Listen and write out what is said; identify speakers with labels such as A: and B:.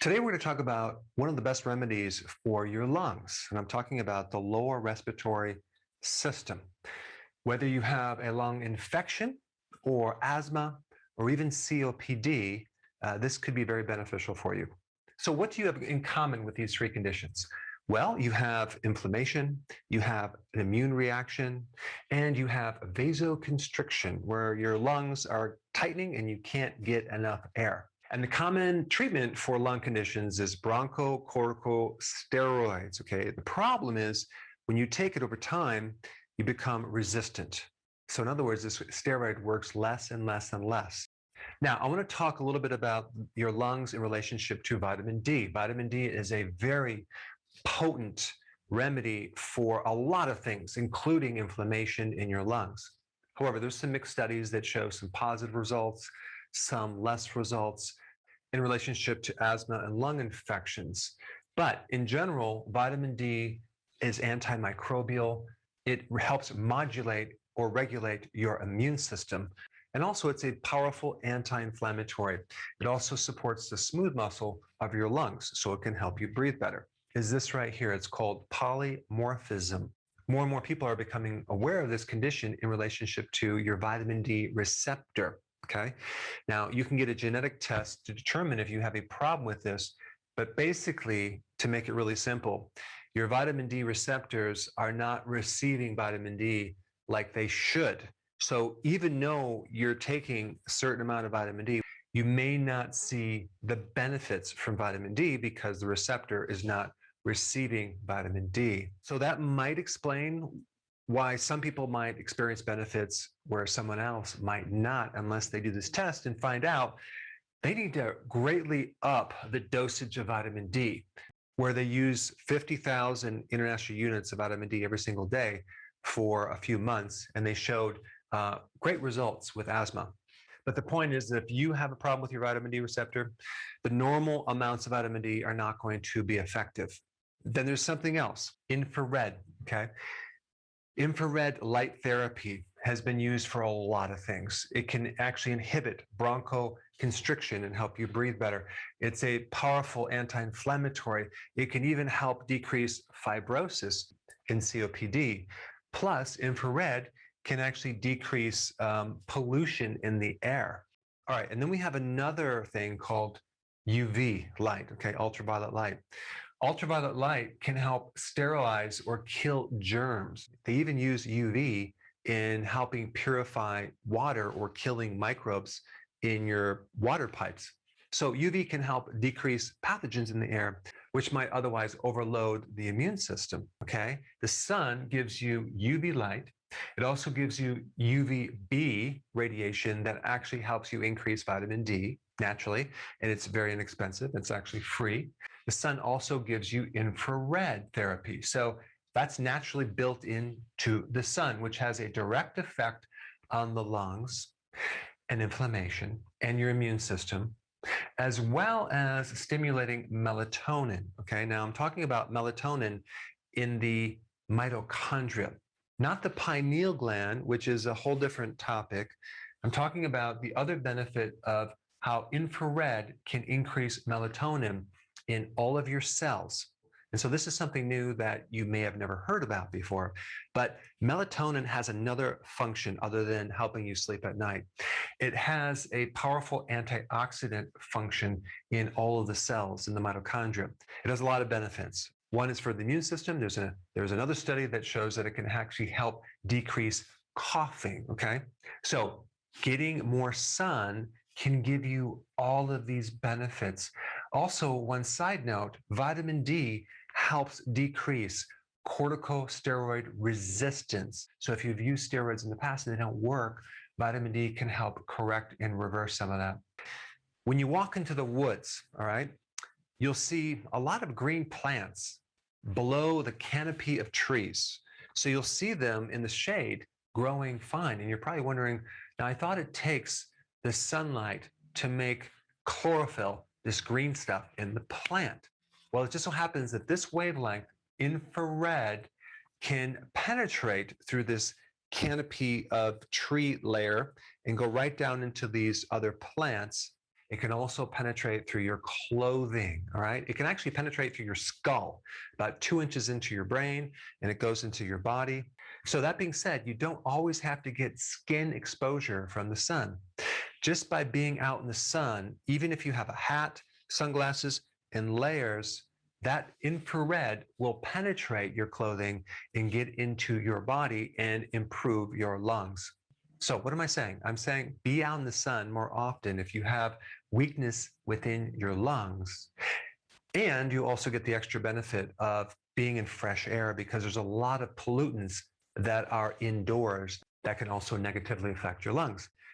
A: Today, we're going to talk about one of the best remedies for your lungs, and I'm talking about the lower respiratory system. Whether you have a lung infection or asthma or even COPD, this could be very beneficial for you. So, what do you have in common with these three conditions? Well, you have inflammation, you have an immune reaction, and you have vasoconstriction, where your lungs are tightening and you can't get enough air. And the common treatment for lung conditions is bronchocorticosteroids. Okay. The problem is when you take it over time, you become resistant. So, in other words, this steroid works less and less and less. Now, I want to talk a little bit about your lungs in relationship to vitamin D. Vitamin D is a very potent remedy for a lot of things, including inflammation in your lungs. However, there's some mixed studies that show some positive results, some less results in relationship to asthma and lung infections. But in general, vitamin D is antimicrobial. It helps modulate or regulate your immune system. And also, it's a powerful anti-inflammatory. It also supports the smooth muscle of your lungs, so it can help you breathe better. Is this right here? It's called polymorphism. More and more people are becoming aware of this condition in relationship to your vitamin D receptor. Okay. Now, you can get a genetic test to determine if you have a problem with this, but basically, to make it really simple, your vitamin D receptors are not receiving vitamin D like they should. So, even though you're taking a certain amount of vitamin D, you may not see the benefits from vitamin D because the receptor is not receiving vitamin D. So, that might explain why some people might experience benefits where someone else might not, unless they do this test and find out they need to greatly up the dosage of vitamin D, where they use 50,000 international units of vitamin D every single day for a few months, and they showed great results with asthma. But the point is that if you have a problem with your vitamin D receptor, the normal amounts of vitamin D are not going to be effective. Then there's something else, infrared, okay? Infrared light therapy has been used for a lot of things. It can actually inhibit bronchoconstriction and help you breathe better. It's a powerful anti-inflammatory. It can even help decrease fibrosis in COPD. Plus, infrared can actually decrease pollution in the air. All right, and then we have another thing called UV light, okay, ultraviolet light. Ultraviolet light can help sterilize or kill germs. They even use UV in helping purify water or killing microbes in your water pipes. So UV can help decrease pathogens in the air, which might otherwise overload the immune system, okay? The sun gives you UV light. It also gives you UVB radiation that actually helps you increase vitamin D naturally, and it's very inexpensive. It's actually free. The sun also gives you infrared therapy. So that's naturally built into the sun, which has a direct effect on the lungs and inflammation and your immune system, as well as stimulating melatonin. Okay, now I'm talking about melatonin in the mitochondria, not the pineal gland, which is a whole different topic. I'm talking about the other benefit of how infrared can increase melatonin in all of your cells. And so this is something new that you may have never heard about before, but melatonin has another function other than helping you sleep at night. It has a powerful antioxidant function in all of the cells in the mitochondria. It has a lot of benefits. One is for the immune system. There's another study that shows that it can actually help decrease coughing, okay? So getting more sun can give you all of these benefits. Also, one side note, vitamin D helps decrease corticosteroid resistance. So if you've used steroids in the past and they don't work, vitamin D can help correct and reverse some of that. When you walk into the woods, all right, you'll see a lot of green plants below the canopy of trees. So you'll see them in the shade growing fine. And you're probably wondering, now I thought it takes the sunlight to make chlorophyll, this green stuff in the plant. Well, it just so happens that this wavelength, infrared, can penetrate through this canopy of tree layer and go right down into these other plants It can also penetrate through your clothing, all right? It can actually penetrate through your skull, about 2 inches into your brain, and it goes into your body. So that being said, you don't always have to get skin exposure from the sun. Just by being out in the sun, even if you have a hat, sunglasses, and layers, that infrared will penetrate your clothing and get into your body and improve your lungs. So, what am I saying? I'm saying be out in the sun more often if you have weakness within your lungs. And you also get the extra benefit of being in fresh air because there's a lot of pollutants that are indoors that can also negatively affect your lungs.